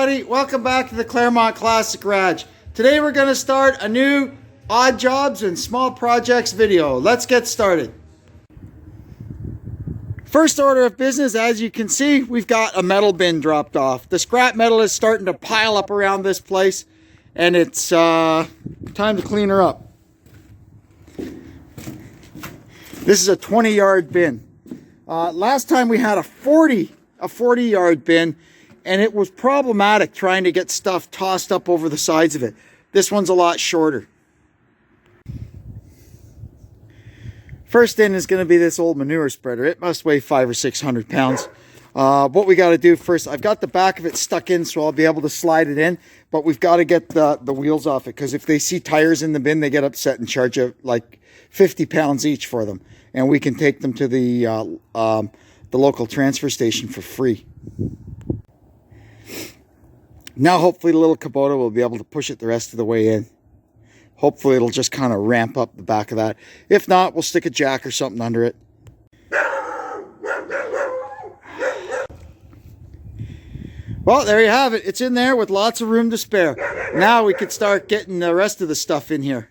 everybody, welcome back to the Claremont Classic Garage. Today we're going to start a new odd jobs and small projects video. Let's get started. First order of business, as you can see, we've got a metal bin dropped off. The scrap metal is starting to pile up around this place and it's time to clean her up. This is a 20-yard bin. Last time we had a 40-yard bin, and it was problematic trying to get stuff tossed up over the sides of it. This one's a lot shorter. First in is going to be this old manure spreader. It must weigh 500 or 600 pounds. What we got to do first, I've got the back of it stuck in so I'll be able to slide it in, but we've got to get the wheels off it, because if they see tires in the bin, they get upset and charge you like 50 pounds each for them. And we can take them to the local transfer station for free. Now hopefully the little Kubota will be able to push it the rest of the way in. Hopefully it'll just kind of ramp up the back of that. If not, we'll stick a jack or something under it. Well, there you have it. It's in there with lots of room to spare. Now we could start getting the rest of the stuff in here.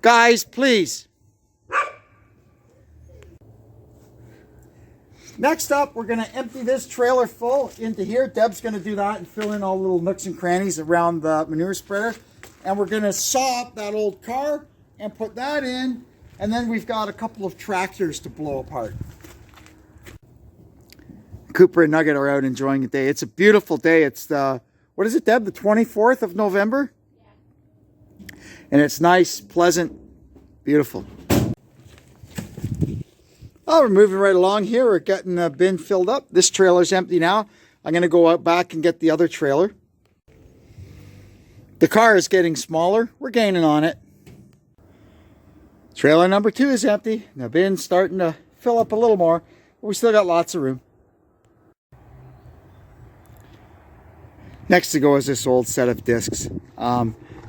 Guys, please. Next up, we're going to empty this trailer full into here. Deb's going to do that and fill in all the little nooks and crannies around the manure spreader. And we're going to saw up that old car and put that in. And then we've got a couple of tractors to blow apart. Cooper and Nugget are out enjoying the day. It's a beautiful day. It's the, what is it, Deb? The 24th of November? Yeah. And it's nice, pleasant, beautiful. Oh, we're moving right along here. We're getting the bin filled up. This trailer's empty now. I'm going to go out back and get the other trailer. The car is getting smaller. We're gaining on it. Trailer number 2 is empty. The bin's starting to fill up a little more, but we still got lots of room. Next to go is this old set of discs.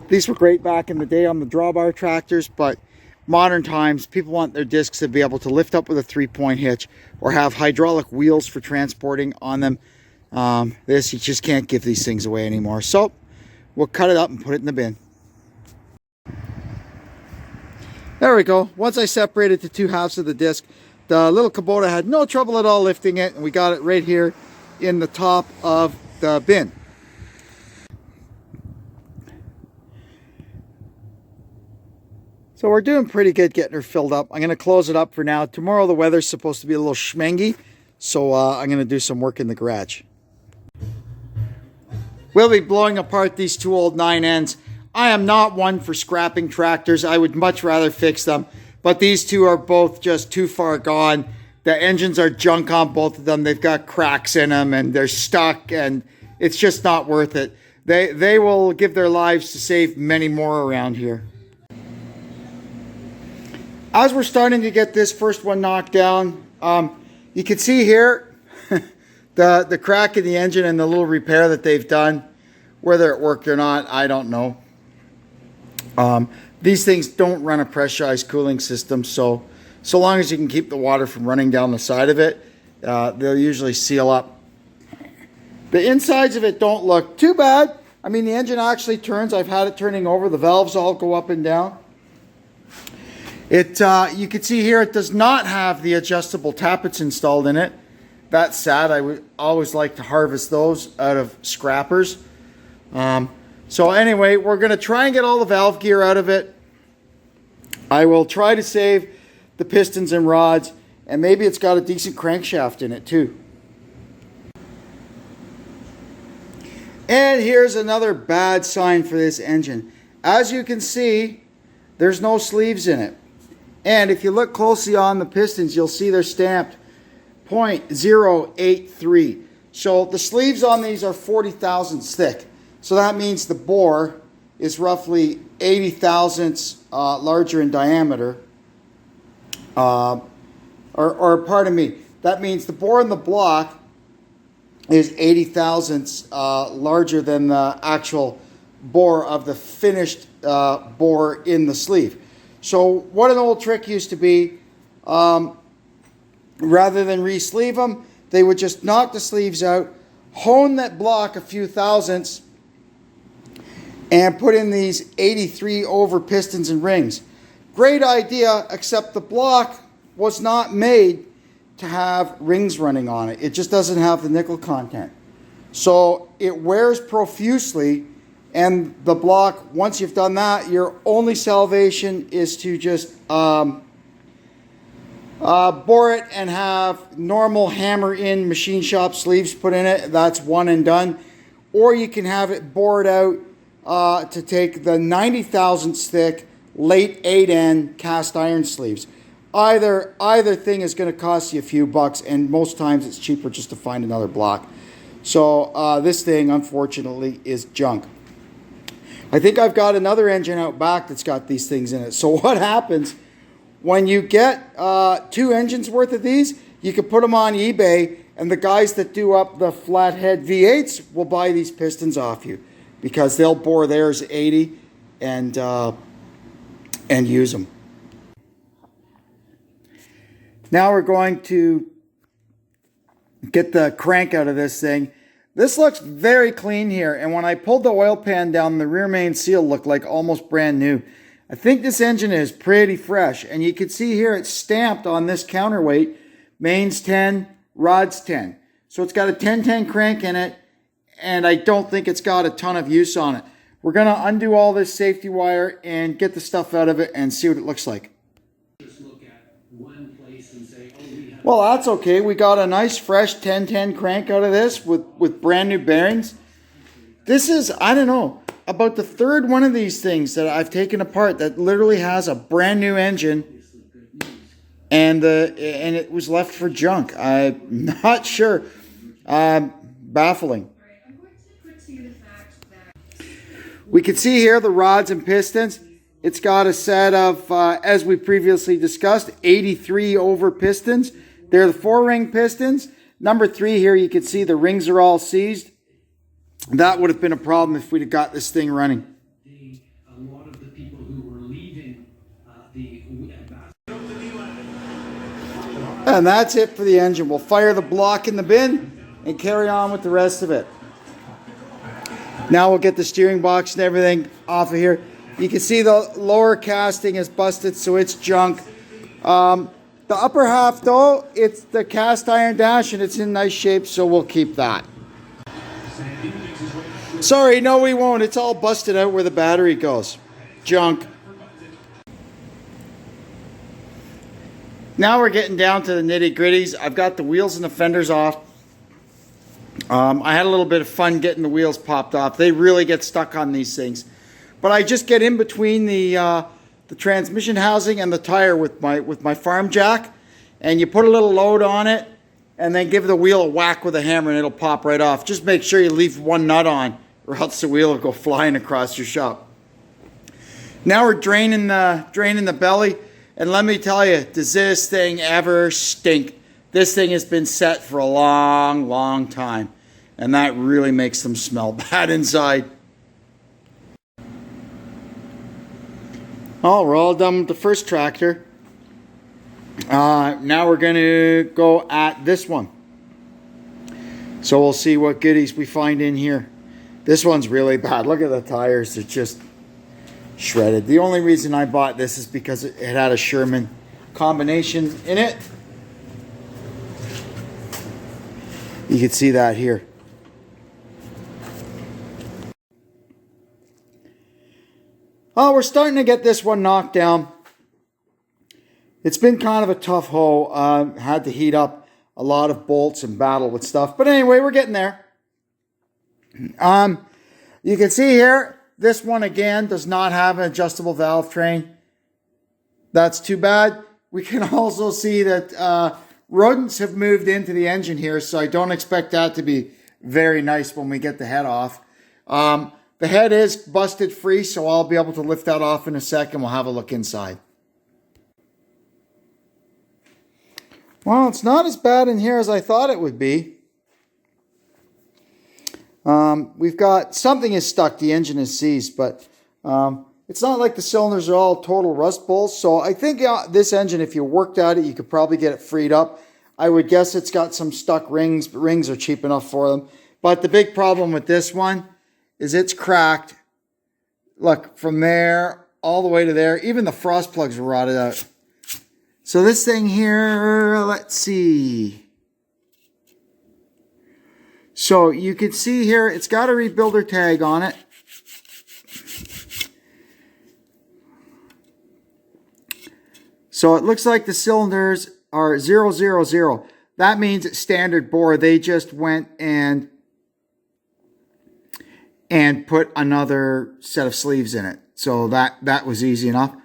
These were great back in the day on the drawbar tractors, but modern times, people want their discs to be able to lift up with a 3-point hitch or have hydraulic wheels for transporting on them. You just can't give these things away anymore. So we'll cut it up and put it in the bin. There we go. Once I separated the 2 halves of the disc, the little Kubota had no trouble at all lifting it, and we got it right here in the top of the bin. So we're doing pretty good getting her filled up. I'm going to close it up for now. Tomorrow the weather's supposed to be a little schmengy, so I'm going to do some work in the garage. We'll be blowing apart these 2 old 9Ns. I am not one for scrapping tractors. I would much rather fix them, but these 2 are both just too far gone. The engines are junk on both of them. They've got cracks in them and they're stuck, and it's just not worth it. They will give their lives to save many more around here. As we're starting to get this first one knocked down, you can see here the crack in the engine and the little repair that they've done. Whether it worked or not, I don't know. These things don't run a pressurized cooling system, so long as you can keep the water from running down the side of it, they'll usually seal up. The insides of it don't look too bad. I mean, the engine actually turns. I've had it turning over. The valves all go up and down. You can see here it does not have the adjustable tappets installed in it. That's sad. I would always like to harvest those out of scrappers. So anyway, we're going to try and get all the valve gear out of it. I will try to save the pistons and rods, and maybe it's got a decent crankshaft in it too. And here's another bad sign for this engine. As you can see, there's no sleeves in it. And if you look closely on the pistons, you'll see they're stamped .083. So the sleeves on these are 40 thousandths thick. So that means the bore is roughly 80 thousandths larger in diameter. Or pardon me, that means the bore in the block is 80 thousandths larger than the actual bore of the finished bore in the sleeve. So what an old trick used to be, rather than re-sleeve them, they would just knock the sleeves out, hone that block a few thousandths, and put in these 83 over pistons and rings. Great idea, except the block was not made to have rings running on it. It just doesn't have the nickel content. So it wears profusely, and the block, once you've done that, your only salvation is to just bore it and have normal hammer-in machine shop sleeves put in it. That's one and done. Or you can have it bored out to take the 90 thousandths thick late 8N cast iron sleeves. Either thing is going to cost you a few bucks, and most times it's cheaper just to find another block. So this thing, unfortunately, is junk. I think I've got another engine out back that's got these things in it. So what happens when you get 2 engines worth of these, you can put them on eBay, and the guys that do up the flathead V8s will buy these pistons off you, because they'll bore theirs 80 and use them. Now we're going to get the crank out of this thing. This looks very clean here, and when I pulled the oil pan down, the rear main seal looked like almost brand new. I think this engine is pretty fresh, and you can see here it's stamped on this counterweight, mains 10, rods 10. So it's got a 1010 crank in it, and I don't think it's got a ton of use on it. We're going to undo all this safety wire and get the stuff out of it and see what it looks like. Well, that's okay. We got a nice fresh 1010 crank out of this with brand new bearings. This is, I don't know, about the third one of these things that I've taken apart that literally has a brand new engine, and it was left for junk. I'm not sure. Baffling. We can see here the rods and pistons. It's got a set of, as we previously discussed, 83 over pistons. They're the 4-ring pistons. Number 3 here, you can see the rings are all seized. That would have been a problem if we'd have got this thing running. A lot of the people who were leaving And that's it for the engine. We'll fire the block in the bin and carry on with the rest of it. Now we'll get the steering box and everything off of here. You can see the lower casting is busted, so it's junk. The upper half, though, it's the cast iron dash, and it's in nice shape, so we'll keep that. Sorry, no, we won't. It's all busted out where the battery goes. Junk. Now we're getting down to the nitty-gritties. I've got the wheels and the fenders off. I had a little bit of fun getting the wheels popped off. They really get stuck on these things. But I just get in between the transmission housing and the tire with my farm jack, and you put a little load on it, and then give the wheel a whack with a hammer, and it'll pop right off. Just make sure you leave one nut on, or else the wheel will go flying across your shop. Now we're draining the belly, and let me tell you, does this thing ever stink? This thing has been set for a long, long time, and that really makes them smell bad inside. Oh, we're all done with the first tractor. Now we're going to go at this one. So we'll see what goodies we find in here. This one's really bad. Look at the tires. They're just shredded. The only reason I bought this is because it had a Sherman combination in it. You can see that here. Oh, we're starting to get this one knocked down. It's been kind of a tough hoe. Had to heat up a lot of bolts and battle with stuff. But anyway, we're getting there. You can see here, this one again does not have an adjustable valve train. That's too bad. We can also see that rodents have moved into the engine here, so I don't expect that to be very nice when we get the head off. The head is busted free, so I'll be able to lift that off in a second. We'll have a look inside. Well, it's not as bad in here as I thought it would be. We've got something is stuck. The engine is seized, but it's not like the cylinders are all total rust balls. So I think this engine, if you worked at it, you could probably get it freed up. I would guess it's got some stuck rings, but rings are cheap enough for them. But the big problem with this one is it's cracked. Look, from there all the way to there. Even the frost plugs are rotted out. So this thing here, let's see. So you can see here, it's got a rebuilder tag on it. So it looks like the cylinders are 000. That means it's standard bore. They just went and put another set of sleeves in it. So that was easy enough.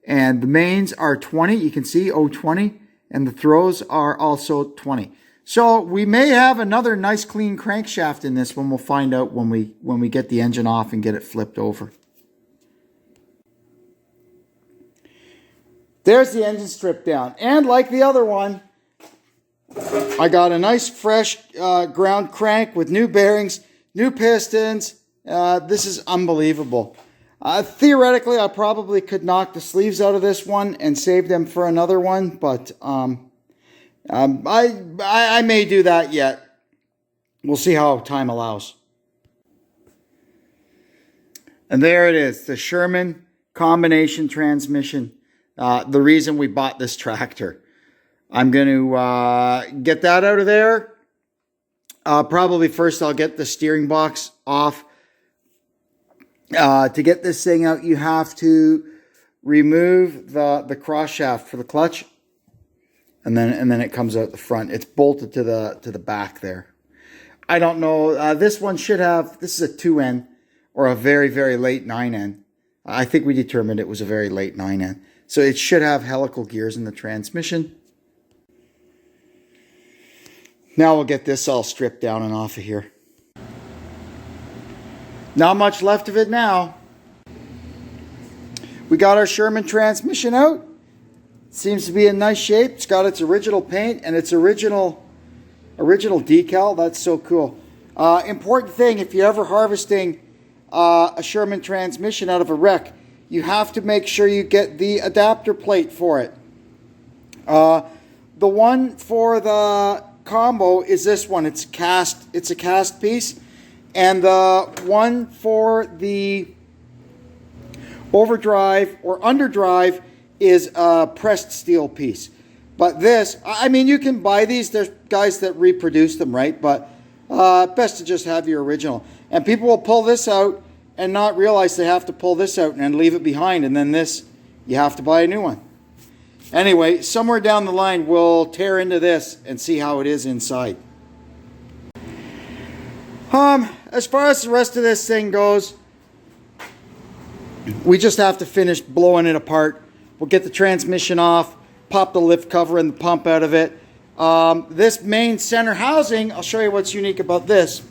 And the mains are 20. You can see 020. And the throws are also 20. So we may have another nice clean crankshaft in this one. We'll find out when we get the engine off and get it flipped over. There's the engine stripped down. And like the other one, I got a nice fresh ground crank with new bearings, new pistons. This is unbelievable. Theoretically, I probably could knock the sleeves out of this one and save them for another one, but I may do that yet. We'll see how time allows. And there it is, the Sherman combination transmission. The reason we bought this tractor. I'm going to get that out of there. Probably first I'll get the steering box off. To get this thing out, you have to remove the cross shaft for the clutch, and then it comes out the front. It's bolted to the back there. I don't know. This one should have. This is a 2N or a very, very late 9N. I think we determined it was a very late 9N. So it should have helical gears in the transmission. Now we'll get this all stripped down and off of here. Not much left of it now. We got our Sherman transmission out. Seems to be in nice shape. It's got its original paint and its original decal. That's so cool. Important thing, if you're ever harvesting a Sherman transmission out of a wreck, you have to make sure you get the adapter plate for it. The one for the combo is this one. It's a cast piece. And the one for the overdrive or underdrive is a pressed steel piece. But this, I mean, you can buy these. There's guys that reproduce them, right? But best to just have your original. And people will pull this out and not realize they have to pull this out and leave it behind. And then this, you have to buy a new one. Anyway, somewhere down the line, we'll tear into this and see how it is inside. As far as the rest of this thing goes, we just have to finish blowing it apart. We'll get the transmission off, pop the lift cover and the pump out of it. This main center housing, I'll show you what's unique about this.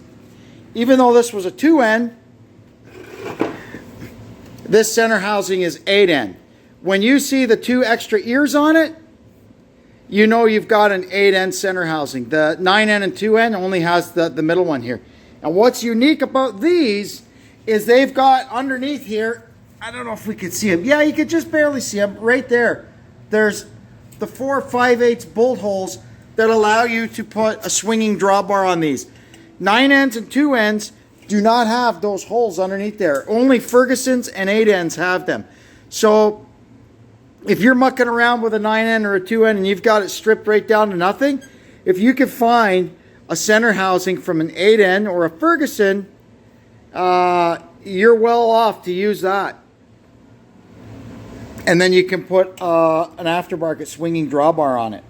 Even though this was a 2N, this center housing is 8N. When you see the 2 extra ears on it, you know you've got an 8N center housing. The 9N and 2N only has the middle one here. And what's unique about these is they've got underneath here, I don't know if we could see them. Yeah, you could just barely see them right there. There's the 4 5/8 bolt holes that allow you to put a swinging drawbar on these. 9Ns and 2Ns do not have those holes underneath there. Only Ferguson's and 8Ns have them. So if you're mucking around with a 9N or a 2N and you've got it stripped right down to nothing, if you could find a center housing from an 8N or a Ferguson, you're well off to use that. And then you can put an aftermarket swinging drawbar on it.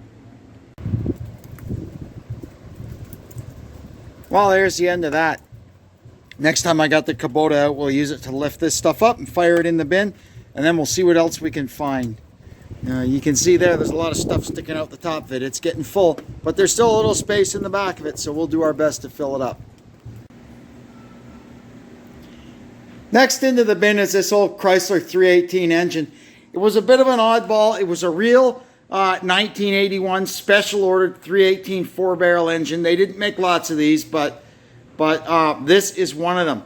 Well, there's the end of that. Next time I got the Kubota out, we'll use it to lift this stuff up and fire it in the bin, and then we'll see what else we can find. You can see there's a lot of stuff sticking out the top of it. It's getting full, but there's still a little space in the back of it, so we'll do our best to fill it up. Next into the bin is this old Chrysler 318 engine. It was a bit of an oddball. It was a real 1981 special ordered 318 4-barrel engine. They didn't make lots of these, but this is one of them.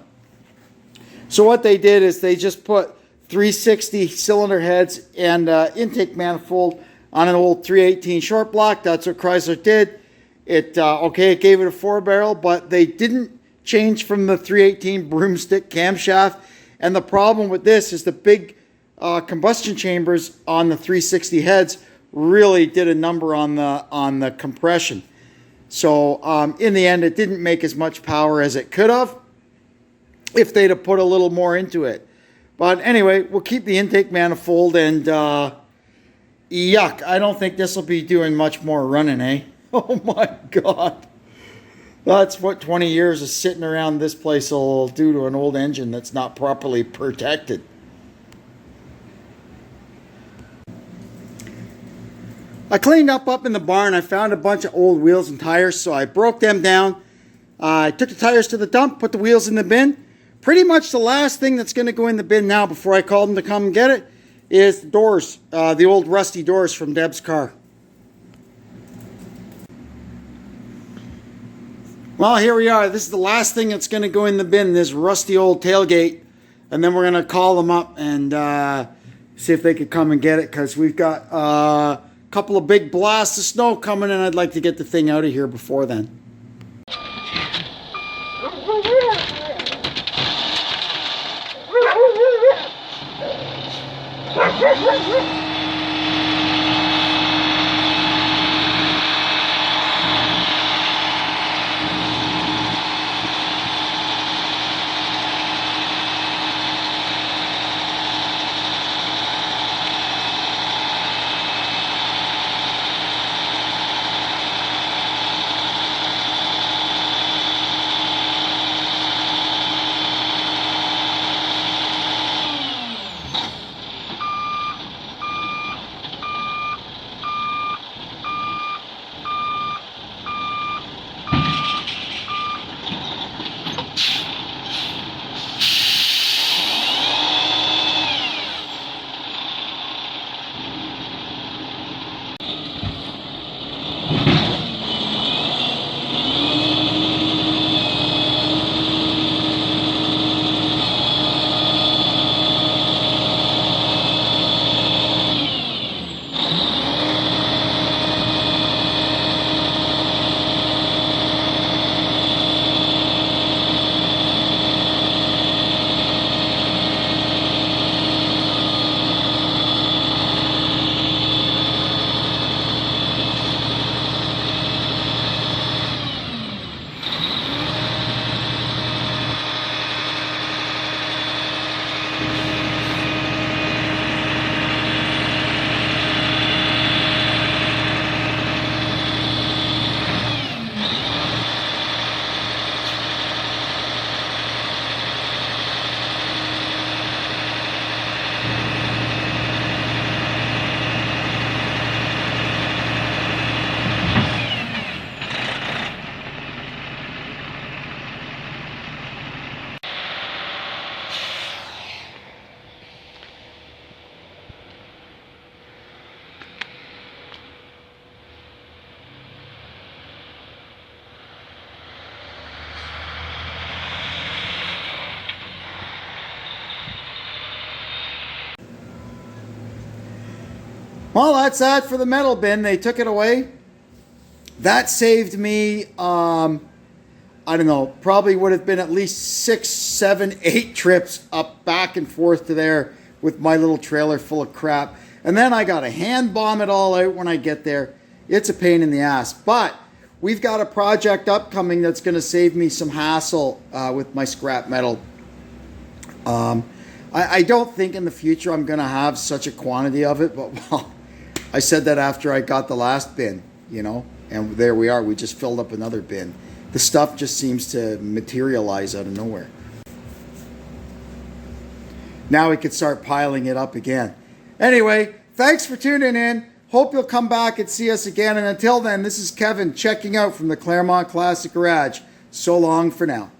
So what they did is they just put 360 cylinder heads and intake manifold on an old 318 short block. That's what Chrysler did. It gave it a 4-barrel, but they didn't change from the 318 broomstick camshaft. And the problem with this is the big combustion chambers on the 360 heads really did a number on the compression. So in the end, it didn't make as much power as it could have if they'd have put a little more into it. But anyway, we'll keep the intake manifold, and yuck, I don't think this will be doing much more running, eh? Oh my God. That's what 20 years of sitting around this place will do to an old engine that's not properly protected. I cleaned up in the barn. I found a bunch of old wheels and tires, so I broke them down. I took the tires to the dump, put the wheels in the bin. Pretty much the last thing that's going to go in the bin now before I call them to come and get it is the doors, the old rusty doors from Deb's car. Well, here we are. This is the last thing that's going to go in the bin, this rusty old tailgate. And then we're going to call them up and see if they could come and get it, because we've got a couple of big blasts of snow coming, and I'd like to get the thing out of here before then. Well, that's that for the metal bin. They took it away. That saved me, I don't know, probably would have been at least 6, 7, 8 trips up back and forth to there with my little trailer full of crap. And then I got to hand bomb it all out when I get there. It's a pain in the ass. But we've got a project upcoming that's going to save me some hassle with my scrap metal. I don't think in the future I'm going to have such a quantity of it, but well, I said that after I got the last bin, you know, and there we are. We just filled up another bin. The stuff just seems to materialize out of nowhere. Now we could start piling it up again. Anyway, thanks for tuning in. Hope you'll come back and see us again. And until then, this is Kevin checking out from the Claremont Classic Garage. So long for now.